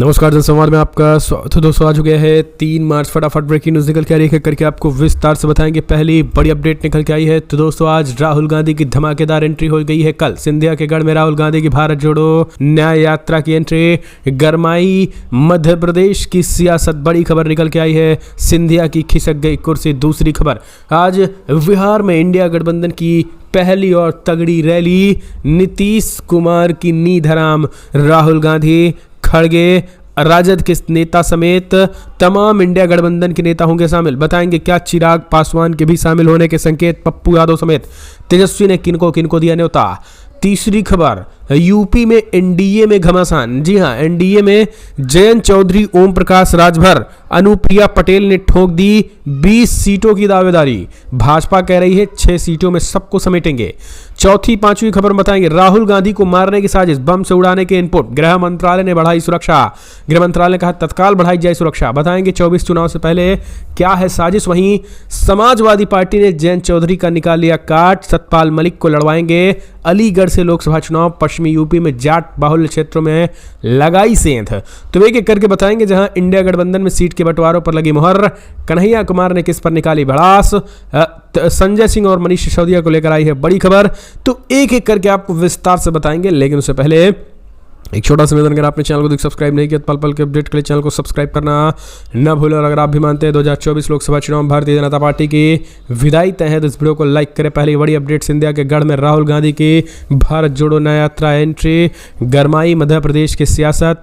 नमस्कार जनसंवाद में आपका स्वागत है। दोस्तों आ चुके हैं 3 मार्च। फटाफट ब्रेकिंग न्यूज निकल के आ रही है करके आपको विस्तार से बताएंगे। पहली बड़ी अपडेट निकल के आई है तो दोस्तों आज राहुल गांधी की धमाकेदार एंट्री हो गई है। कल सिंधिया के गढ़ में राहुल गांधी की भारत जोड़ो न्याय यात्रा की एंट्री गरमाई मध्य प्रदेश की सियासत। बड़ी खबर निकल के आई है, सिंधिया की खिसक गई कुर्सी। दूसरी खबर, आज बिहार में इंडिया गठबंधन की पहली और तगड़ी रैली, नीतीश कुमार की नींद हराम। राहुल गांधी, खड़गे, राजद के नेता समेत तमाम इंडिया गठबंधन के नेता होंगे शामिल। बताएंगे क्या चिराग पासवान के भी शामिल होने के संकेत। पप्पू यादव समेत तेजस्वी ने किनको किनको दिया न्योता। तीसरी खबर, यूपी में एनडीए में घमासान। जी हां, एनडीए में जयंत चौधरी, ओम प्रकाश राजभर, अनुप्रिया पटेल ने ठोक दी 20 सीटों की दावेदारी। भाजपा कह रही है 6 सीटों में सबको समेटेंगे। चौथी पांचवी खबर बताएंगे, राहुल गांधी को मारने की साजिश, बम से उड़ाने के इनपुट। गृह मंत्रालय ने बढ़ाई सुरक्षा। गृह मंत्रालय ने कहा तत्काल बढ़ाई जाए सुरक्षा। बताएंगे 24 चुनाव से पहले क्या है साजिश। वहीं समाजवादी पार्टी ने जयंत चौधरी का निकाल लिया काट, सतपाल मलिक को लड़वाएंगे। अलीगढ़ से लोकसभा चुनाव, पश्चिमी यूपी में जाट बाहुल्य क्षेत्रों में लगाई सेंध। तो एक एक करके बताएंगे। जहां इंडिया गठबंधन में सीट के बंटवारों पर लगी मुहर, कन्हैया कुमार ने किस पर निकाली भड़ास, संजय सिंह और मनीष सिसोदिया को लेकर आई है बड़ी खबर। तो एक एक करके आपको विस्तार से बताएंगे, लेकिन उससे पहले एक छोटा सा निवेदन, अगर आपने चैनल को सब्सक्राइब नहीं किया तो पल पल के अपडेट के लिए चैनल को सब्सक्राइब करना न भूलें। और अगर आप भी मानते हैं 2024 लोकसभा चुनाव में भारतीय जनता पार्टी की विदाई तय है तो इस वीडियो को लाइक करें। पहली बड़ी अपडेट, सिंधिया के गढ़ में राहुल गांधी की भारत जोड़ो न्याय यात्रा एंट्री, गरमाई मध्य प्रदेश की सियासत।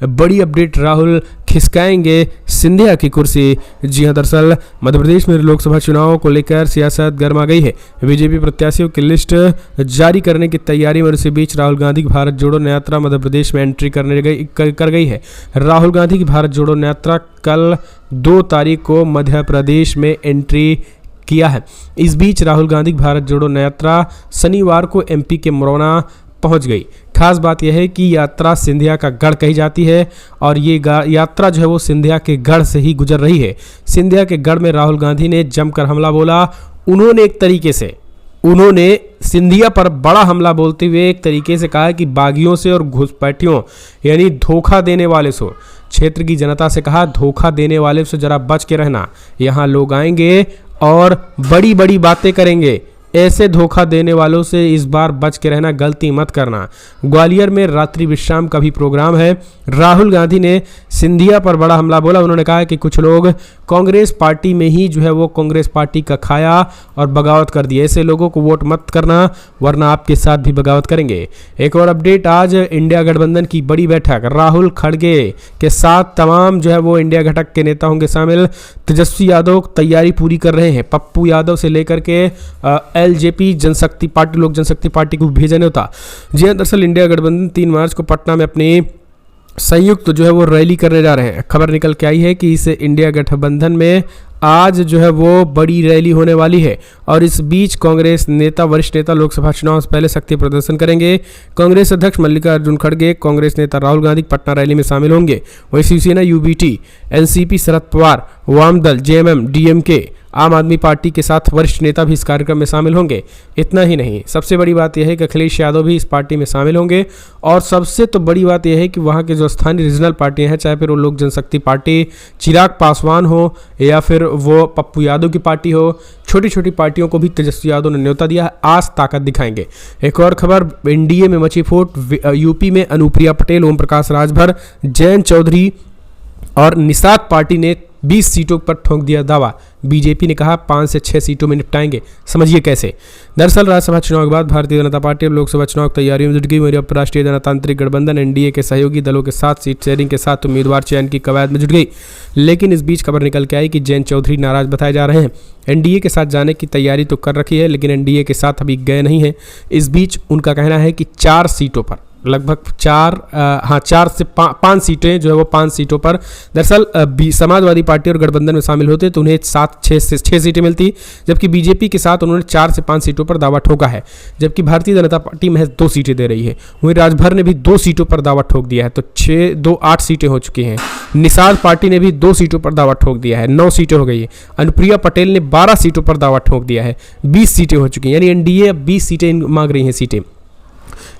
बड़ी अपडेट, राहुल खिसकाएंगे सिंधिया की कुर्सी। जी हां, दरअसल मध्य प्रदेश में लोकसभा चुनाव को लेकर सियासत गर्मा गई है। बीजेपी प्रत्याशियों की लिस्ट जारी करने की तैयारी में, इसी बीच राहुल गांधी की भारत जोड़ो न्याय यात्रा मध्य प्रदेश में एंट्री कर गई है। राहुल गांधी की भारत जोड़ो न्याय यात्रा कल 2 तारीख को मध्य प्रदेश में एंट्री किया है। इस बीच राहुल गांधी की भारत जोड़ो न्याय यात्रा शनिवार को एमपी के मुरैना पहुंच गई। खास बात यह है कि यात्रा सिंधिया का गढ़ कही जाती है और ये यात्रा जो है वो सिंधिया के गढ़ से ही गुजर रही है। सिंधिया के गढ़ में राहुल गांधी ने जमकर हमला बोला। उन्होंने एक तरीके से सिंधिया पर बड़ा हमला बोलते हुए एक तरीके से कहा कि बागियों से और घुसपैठियों यानी धोखा देने वाले से, क्षेत्र की जनता से कहा धोखा देने वाले से जरा बच के रहना। यहाँ लोग आएंगे और बड़ी बड़ी बातें करेंगे, ऐसे धोखा देने वालों से इस बार बच के रहना, गलती मत करना। ग्वालियर में रात्रि विश्राम का भी प्रोग्राम है। राहुल गांधी ने सिंधिया पर बड़ा हमला बोला। उन्होंने कहा कि कुछ लोग कांग्रेस पार्टी में ही जो है वो कांग्रेस पार्टी का खाया और बगावत कर दिया। ऐसे लोगों को वोट मत करना वरना आपके साथ भी बगावत करेंगे। एक और अपडेट, आज इंडिया गठबंधन की बड़ी बैठक, राहुल खड़गे के साथ तमाम जो है वो इंडिया घटक के नेता होंगे शामिल। तेजस्वी यादव तैयारी पूरी कर रहे हैं। पप्पू यादव से लेकर के एलजेपी जनशक्ति पार्टी, लोक जनशक्ति पार्टी को भेजा नहीं होता। जी हाँ, दरअसल इंडिया गठबंधन 3 मार्च को पटना में अपनी संयुक्त जो है वो रैली करने जा रहे हैं। खबर निकल के आई है कि इस इंडिया गठबंधन में आज जो है वो बड़ी रैली होने वाली है और इस बीच कांग्रेस नेता, वरिष्ठ नेता लोकसभा चुनाव से पहले शक्ति प्रदर्शन करेंगे। कांग्रेस अध्यक्ष मल्लिकार्जुन खड़गे, कांग्रेस नेता राहुल गांधी पटना रैली में शामिल होंगे। वहीं शिवसेना, यूबीटी, एनसीपी, शरद पवार, वाम दल, जेएमएम, डीएमके, आम आदमी पार्टी के साथ वरिष्ठ नेता भी इस कार्यक्रम में शामिल होंगे। इतना ही नहीं, सबसे बड़ी बात यह है कि अखिलेश यादव भी इस पार्टी में शामिल होंगे। और सबसे तो बड़ी बात यह है कि वहाँ के जो स्थानीय रीजनल पार्टियां हैं, चाहे फिर वो लोक जनशक्ति पार्टी चिराग पासवान हो या फिर वो पप्पू यादव की पार्टी हो, छोटी छोटी पार्टियों को भी तेजस्वी यादव ने न्योता दिया है। आज ताकत दिखाएंगे। एक और खबर, एनडीए में मची फूट, यूपी में अनुप्रिया पटेल, ओम प्रकाश राजभर, जयंत चौधरी और निषाद पार्टी ने 20 सीटों पर ठोक दिया दावा। बीजेपी ने कहा 5 से 6 सीटों में निपटाएंगे। समझिए कैसे। दरअसल राज्यसभा चुनाव के बाद भारतीय जनता पार्टी और लोकसभा चुनाव की तैयारियों में जुट गई। मेरी राष्ट्रीय जनतांत्रिक गठबंधन एनडीए के सहयोगी दलों के साथ सीट शेयरिंग के साथ उम्मीदवार चयन की कवायद में जुट गई। लेकिन इस बीच खबर निकल के आई कि जयंत चौधरी नाराज बताए जा रहे हैं। एनडीए के साथ जाने की तैयारी तो कर रखी है लेकिन एनडीए के साथ अभी गए नहीं हैं। इस बीच उनका कहना है कि 4 सीटों पर लगभग 4 से 5 सीटें जो है वो 5 सीटों पर दरअसल समाजवादी पार्टी और गठबंधन में शामिल होते तो उन्हें 6 सीटें मिलती, जबकि बीजेपी के साथ उन्होंने 4 से 5 सीटों पर दावा ठोका है। जबकि भारतीय जनता पार्टी महज 2 सीटें दे रही है। वहीं राजभर ने भी 2 सीटों पर दावा ठोक दिया है, तो 8 सीटें हो चुकी हैं। निषाद पार्टी ने भी 2 सीटों पर दावा ठोक दिया है, 9 सीटें हो गई है। अनुप्रिया पटेल ने 12 सीटों पर दावा ठोक दिया है, 20 सीटें हो चुकी हैं। यानी एनडीए अब 20 सीटें मांग रही हैं सीटें।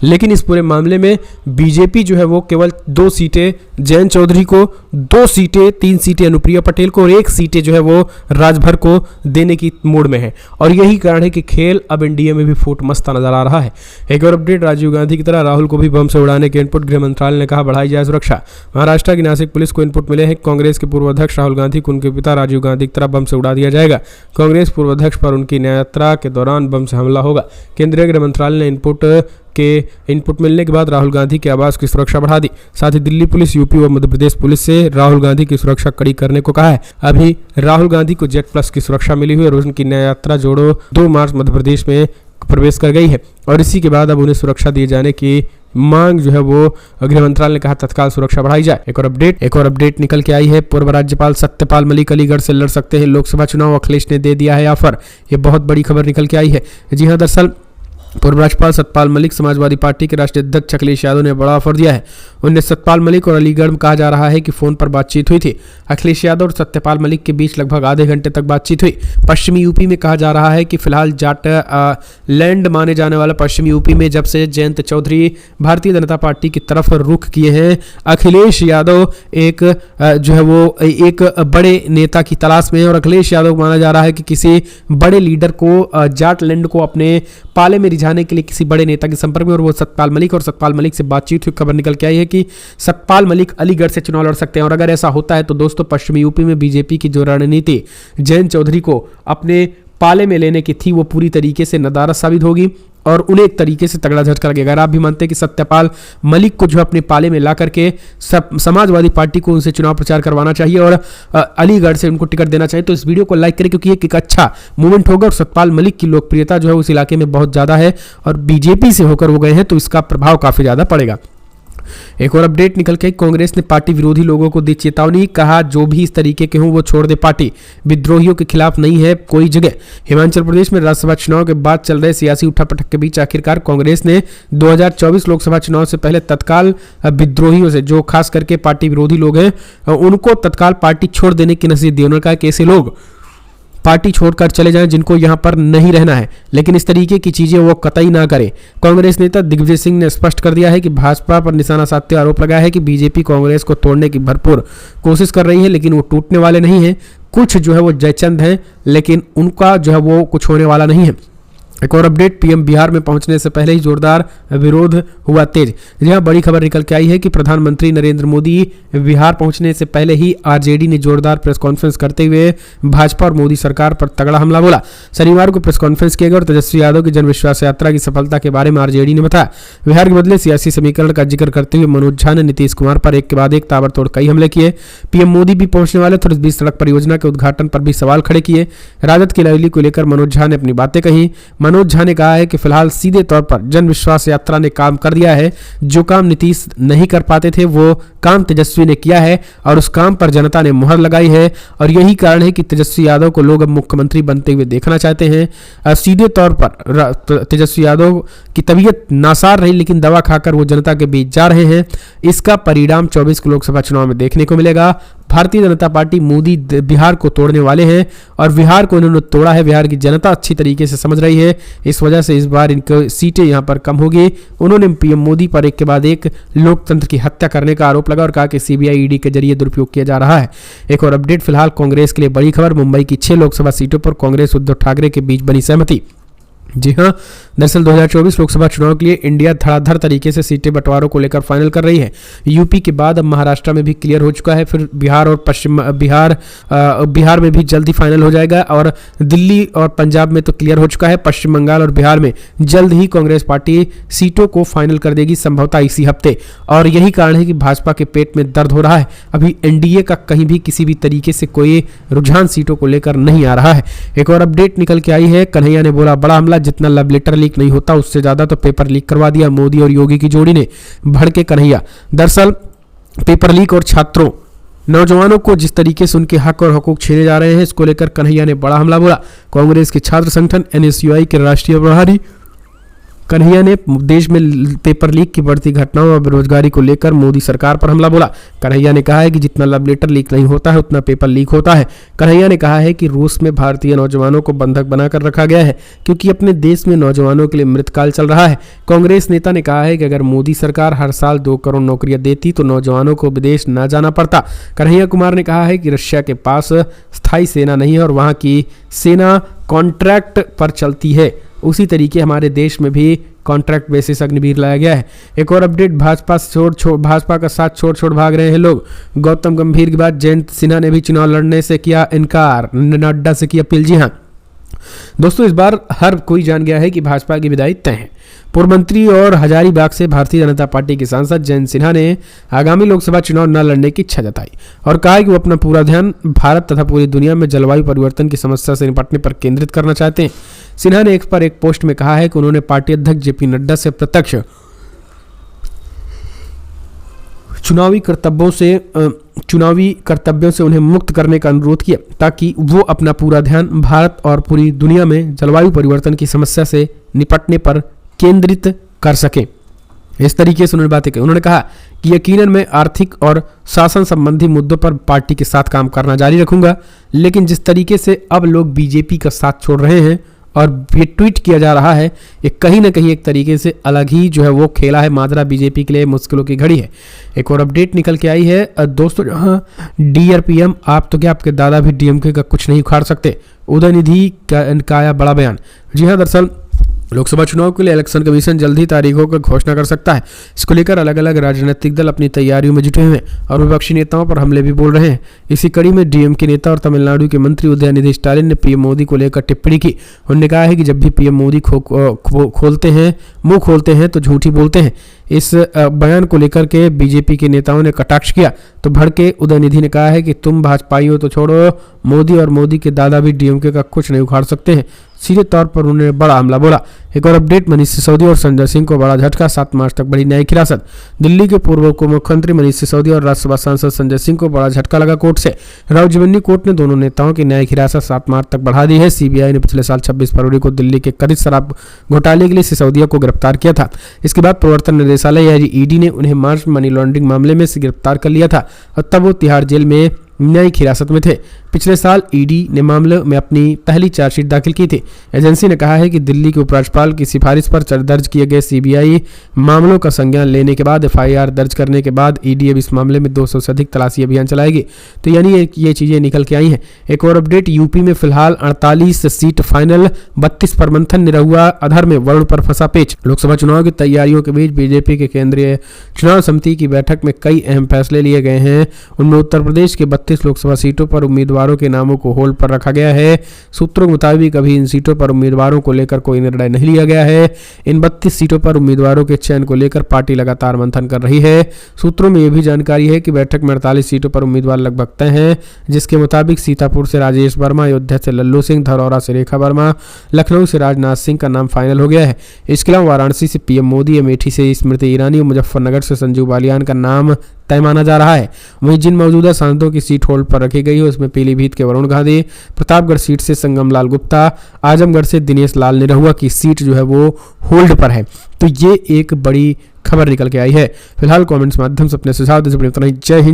लेकिन इस पूरे मामले में बीजेपी जो है वो केवल 2 सीटें जयंत चौधरी को, 2 सीटें 3 सीटें अनुप्रिया पटेल को और 1 सीटें जो है वो राजभर को देने की मूड में है। और यही कारण है कि खेल अब एनडीए में भी फूट मस्ता नजर आ रहा है। एक और अपडेट, राजीव गांधी की तरह राहुल को भी बम से उड़ाने के इनपुट, गृह मंत्रालय ने कहा बढ़ाई जाए सुरक्षा। महाराष्ट्र की नासिक पुलिस को इनपुट मिले हैं, कांग्रेस के पूर्व अध्यक्ष राहुल गांधी को उनके पिता राजीव गांधी की तरह बम से उड़ा दिया जाएगा। कांग्रेस पूर्व अध्यक्ष पर उनकी न्याय यात्रा के दौरान बम से हमला होगा। केंद्रीय गृह मंत्रालय ने इनपुट मिलने के बाद राहुल गांधी के आवास की सुरक्षा बढ़ा दी। साथ ही दिल्ली पुलिस, यूपी व मध्य प्रदेश पुलिस से राहुल गांधी की सुरक्षा कड़ी करने को कहा है। अभी राहुल गांधी को जेट प्लस की सुरक्षा मिली हुई है और उनकी न्याय यात्रा जोड़ो 2 मार्च मध्य प्रदेश में प्रवेश कर गई है और इसी के बाद अब उन्हें सुरक्षा दिए जाने की मांग जो है वो गृह मंत्रालय ने कहा तत्काल सुरक्षा बढ़ाई जाए। एक और अपडेट निकल के आई है। पूर्व राज्यपाल सत्यपाल मलिक अलीगढ़ से लड़ सकते हैं लोकसभा चुनाव, अखिलेश ने दे दिया है ऑफर। ये बहुत बड़ी खबर निकल के आई है। जी हां, दरअसल पूर्व राज्यपाल सत्यपाल मलिक समाजवादी पार्टी के राष्ट्रीय अध्यक्ष अखिलेश यादव ने बड़ा ऑफर दिया है। उन्हें सत्यपाल मलिक और अलीगढ़ में कहा जा रहा है कि फोन पर बातचीत हुई थी। अखिलेश यादव और सत्यपाल मलिक के बीच लगभग आधे घंटे तक बातचीत हुई। पश्चिमी यूपी में कहा जा रहा है कि फिलहाल जाट लैंड माने जाने वाला पश्चिमी यूपी में जब से जयंत चौधरी भारतीय जनता पार्टी की तरफ रुख किए हैं, अखिलेश यादव एक जो है वो एक बड़े नेता की तलाश में है और अखिलेश यादव माना जा रहा है कि किसी बड़े लीडर को जाट लैंड को अपने पाले में रिझाने के लिए किसी बड़े नेता के संपर्क में और वो सत्यपाल मलिक और सत्यपाल मलिक से बातचीत हुई। खबर निकल के आई है कि सत्यपाल मलिक अलीगढ़ से चुनाव लड़ सकते हैं और अगर ऐसा होता है तो दोस्तों पश्चिमी यूपी में बीजेपी की जो रणनीति जयंत चौधरी को अपने पाले में लेने की थी वो पूरी तरीके से नदारद साबित होगी और उन्हें एक तरीके से तगड़ा झटका लगेगा। अगर आप भी मानते हैं कि सत्यपाल मलिक को जो अपने पाले में ला करके समाजवादी पार्टी को उनसे चुनाव प्रचार करवाना चाहिए और अलीगढ़ से उनको टिकट देना चाहिए तो इस वीडियो को लाइक करें क्योंकि एक अच्छा मूवमेंट होगा और सत्यपाल मलिक की लोकप्रियता जो है उस इलाके में बहुत ज़्यादा है और बीजेपी से होकर वो गए हैं तो इसका प्रभाव काफ़ी ज़्यादा पड़ेगा। एक और अपडेट निकल के कांग्रेस ने पार्टी विरोधी लोगों को दी चेतावनी, कहा जो भी इस तरीके के हों वो छोड़ दे पार्टी, विद्रोहियों के खिलाफ नहीं है कोई जगह। हिमाचल प्रदेश में राज्यसभा चुनाव के बाद चल रहे सियासी उठापटक के बीच आखिरकार कांग्रेस ने 2024 लोकसभा चुनाव से पहले तत्काल विद्रोहियों से, जो खास करके पार्टी विरोधी लोग हैं, उनको तत्काल पार्टी छोड़ देने की नसीहत दी। उन्होंने कहा कि ऐसे लोग पार्टी छोड़कर चले जाएं जिनको यहां पर नहीं रहना है, लेकिन इस तरीके की चीजें वो कतई ना करें। कांग्रेस नेता दिग्विजय सिंह ने स्पष्ट कर दिया है कि भाजपा पर निशाना साधते आरोप लगाया है कि बीजेपी कांग्रेस को तोड़ने की भरपूर कोशिश कर रही है लेकिन वो टूटने वाले नहीं है। कुछ जो है वो जयचंद हैं लेकिन उनका जो है वो कुछ होने वाला नहीं है। एक और अपडेट, पीएम बिहार में पहुंचने से पहले ही जोरदार विरोध हुआ तेज। यह बड़ी खबर निकल के आई है कि प्रधानमंत्री नरेंद्र मोदी बिहार पहुंचने से पहले ही आरजेडी ने जोरदार प्रेस कॉन्फ्रेंस करते हुए भाजपा और मोदी सरकार पर तगड़ा हमला बोला। शनिवार को प्रेस कॉन्फ्रेंस किया गया और तेजस्वी यादव की जनविश्वास यात्रा की सफलता के बारे में आरजेडी ने बताया। बिहार के बदले सियासी समीकरण का जिक्र करते हुए मनोज झा ने नीतीश कुमार पर एक के बाद एक ताबड़तोड़ कई हमले किए। पीएम मोदी भी पहुंचने वाले थे और इस बीच सड़क परियोजना के उद्घाटन पर भी सवाल खड़े किए। राजद की रैली को लेकर मनोज झा ने अपनी बातें कही। मनोज झा ने कहा है कि फिलहाल सीधे तौर पर जन विश्वास यात्रा ने काम कर दिया है। जो काम नीतीश नहीं कर पाते थे वो काम तेजस्वी ने किया है और उस काम पर जनता ने मुहर लगाई है और यही कारण है कि तेजस्वी यादव को लोग अब मुख्यमंत्री बनते हुए देखना चाहते हैं। सीधे तौर पर तेजस्वी यादव की तबीयत नासार रही लेकिन दवा खाकर वो जनता के बीच जा रहे हैं। इसका परिणाम 24 के लोकसभा चुनाव में देखने को मिलेगा। भारतीय जनता पार्टी मोदी बिहार को तोड़ने वाले हैं और बिहार को उन्होंने तोड़ा है। बिहार की जनता अच्छी तरीके से समझ रही है, इस वजह से इस बार इनकी सीटें यहां पर कम होगी। उन्होंने पीएम मोदी पर एक के बाद एक लोकतंत्र की हत्या करने का आरोप लगा और कहा कि सीबीआई ईडी के जरिए दुरुपयोग किया जा रहा है। एक और अपडेट, फिलहाल कांग्रेस के लिए बड़ी खबर, मुंबई की 6 लोकसभा सीटों पर कांग्रेस उद्धव ठाकरे के बीच बनी सहमति। जी हां, दरअसल 2024 लोकसभा चुनाव के लिए इंडिया धड़ाधड़ तरीके से सीटें बंटवारों को लेकर फाइनल कर रही है। यूपी के बाद अब महाराष्ट्र में भी क्लियर हो चुका है, फिर बिहार और बिहार में भी जल्दी फाइनल हो जाएगा और दिल्ली और पंजाब में तो क्लियर हो चुका है। पश्चिम बंगाल और बिहार में जल्द ही कांग्रेस पार्टी सीटों को फाइनल कर देगी, संभवतः इसी हफ्ते। और यही कारण है कि भाजपा के पेट में दर्द हो रहा है। अभी एनडीए का कहीं भी किसी भी तरीके से कोई रुझान सीटों को लेकर नहीं आ रहा है। एक और अपडेट निकल के आई है, कन्हैया ने बोला बड़ा हमला, जितना लव लेटर लीक नहीं होता उससे ज्यादा तो पेपर लीक करवा दिया। मोदी और योगी की जोड़ी ने भड़के कन्हैया। दरअसल पेपर लीक और छात्रों नौजवानों को जिस तरीके से उनके हक और हकूक छीने जा रहे हैं, इसको लेकर कन्हैया ने बड़ा हमला बोला। कांग्रेस के छात्र संगठन एनएसयूआई के राष्ट्रीय प्रभारी कन्हैया ने देश में पेपर लीक की बढ़ती घटनाओं और बेरोजगारी को लेकर मोदी सरकार पर हमला बोला। कन्हैया ने कहा है कि जितना लव लेटर लीक नहीं होता है उतना पेपर लीक होता है। कन्हैया ने कहा है कि रूस में भारतीय नौजवानों को बंधक बनाकर रखा गया है क्योंकि अपने देश में नौजवानों के लिए मृतकाल चल रहा है। कांग्रेस नेता ने कहा है कि अगर मोदी सरकार हर साल 2 करोड़ नौकरियां देती तो नौजवानों को विदेश न जाना पड़ता। कन्हैया कुमार ने कहा है कि रशिया के पास स्थायी सेना नहीं है और वहां की सेना कॉन्ट्रैक्ट पर चलती है, उसी तरीके हमारे देश में भी कॉन्ट्रैक्ट बेसिस अग्निवीर लाया गया है। एक और अपडेट, भाजपा का साथ छोड़ भाग रहे हैं लोग। गौतम गंभीर के बाद जयंत सिन्हा ने भी चुनाव लड़ने से किया इनकार, नड्डा से की अपील। जी हाँ दोस्तों, इस बार हर कोई जान गया है कि भाजपा की विदाई तय है। पूर्व मंत्री और हजारीबाग से भारतीय जनता पार्टी के सांसद जयंत सिन्हा ने आगामी लोकसभा चुनाव न लड़ने की इच्छा जताई और कहा कि वो अपना पूरा ध्यान भारत तथा पूरी दुनिया में जलवायु परिवर्तन की समस्या से निपटने पर केंद्रित करना चाहते हैं। सिन्हा ने एक पोस्ट में कहा है कि उन्होंने पार्टी अध्यक्ष जेपी नड्डा से प्रत्यक्ष चुनावी कर्तव्यों से उन्हें मुक्त करने का अनुरोध किया ताकि वो अपना पूरा ध्यान भारत और पूरी दुनिया में जलवायु परिवर्तन की समस्या से निपटने पर केंद्रित कर सकें। इस तरीके से उन्होंने बातें की। उन्होंने कहा कि यकीनन मैं आर्थिक और शासन संबंधी मुद्दों पर पार्टी के साथ काम करना जारी रखूंगा, लेकिन जिस तरीके से अब लोग बीजेपी का साथ छोड़ रहे हैं और ये ट्वीट किया जा रहा है, ये कहीं ना कहीं एक तरीके से अलग ही जो है वो खेला है माजरा बीजेपी के लिए मुश्किलों की घड़ी है। एक और अपडेट निकल के आई है दोस्तों, जहाँ DRPM आप तो क्या आपके दादा भी DMK का कुछ नहीं उखाड़ सकते, उदयनिधि का आया बड़ा बयान। जी हाँ, दरअसल लोकसभा चुनाव के लिए इलेक्शन कमीशन जल्द ही तारीखों की घोषणा कर सकता है। इसको लेकर अलग अलग राजनीतिक दल अपनी तैयारियों में जुटे हुए हैं और विपक्षी नेताओं पर हमले भी बोल रहे हैं। इसी कड़ी में DMK नेता और तमिलनाडु के मंत्री उदयनिधि स्टालिन ने PM मोदी को लेकर टिप्पणी की। उन्होंने कहा है कि जब भी PM मोदी मुंह खोलते हैं तो झूठी बोलते हैं। इस बयान को लेकर के बीजेपी के नेताओं ने कटाक्ष किया तो भड़के उदयनिधि ने कहा है कि तुम भाजपाई हो तो छोड़ो, मोदी और मोदी के दादा भी DMK का कुछ नहीं उखाड़ सकते हैं। सीधे तौर पर उन्होंने बड़ा हमला बोला। एक और अपडेट, मनीष सिसोदिया और संजय सिंह को बड़ा झटका, 7 मार्च तक बढ़ी न्यायिक हिरासत। दिल्ली के पूर्व उप मुख्यमंत्री मनीष सिसोदिया और राज्यसभा सांसद संजय सिंह को बड़ा झटका लगा कोर्ट से। रावजबन्नी कोर्ट ने दोनों नेताओं की न्यायिक हिरासत 7 मार्च तक बढ़ा दी है। CBI ने पिछले साल 26 फरवरी को दिल्ली के कथित शराब घोटाले के लिए सिसोदिया को गिरफ्तार किया था। इसके बाद प्रवर्तन निदेशालय यानी ED ने उन्हें मार्च मनी लॉन्ड्रिंग मामले में से गिरफ्तार कर लिया था और तब वो तिहाड़ जेल में न्यायिक हिरासत में थे। पिछले साल ED ने मामले में अपनी पहली चार्जशीट दाखिल की थी। एजेंसी ने कहा है कि दिल्ली के उपराज्यपाल की सिफारिश पर दर्ज किए गए CBI मामलों का संज्ञान लेने के बाद FIR दर्ज करने के बाद ED अब इस मामले में 200 से अधिक तलाशी अभियान चलाएगी। तो यानी ये चीजें निकल के आई हैं। एक और अपडेट, यूपी में फिलहाल 48 सीट फाइनल, 32 पर मंथन, निरहुआ अधर में वरुण पर फंसा पेच। लोकसभा चुनाव की तैयारियों के बीच बीजेपी के केंद्रीय चुनाव समिति की बैठक में कई अहम फैसले लिए गए हैं। उनमें उत्तर प्रदेश के 32 लोकसभा सीटों पर उम्मीदवारों के नामों को होल्ड पर रखा गया है। सूत्रों के मुताबिक अभी इन सीटों पर उम्मीदवारों को लेकर कोई निर्णय नहीं लिया गया है। इन 32 सीटों पर उम्मीदवारों के चयन को लेकर पार्टी लगातार मंथन कर रही है। सूत्रों में यह भी जानकारी है कि बैठक में 48 सीटों पर उम्मीदवार लगभग तय हैं, जिसके मुताबिक सीतापुर से राजेश वर्मा, अयोध्या से लल्लू सिंह, धरौरा से रेखा वर्मा, लखनऊ से राजनाथ सिंह का नाम फाइनल हो गया है। इसके अलावा वाराणसी से PM मोदी, अमेठी से स्मृति ईरानी और मुजफ्फरनगर से संजीव बालियान का नाम तय माना जा रहा है। वहीं जिन मौजूदा सांसदों की सीट होल्ड पर रखी गई है उसमें पीलीभीत के वरुण गांधी, प्रतापगढ़ सीट से संगम लाल गुप्ता, आजमगढ़ से दिनेश लाल निरहुआ की सीट जो है वो होल्ड पर है। तो ये एक बड़ी खबर निकल के आई है। फिलहाल कमेंट्स माध्यम से अपने सुझाव दे। जय हिंद।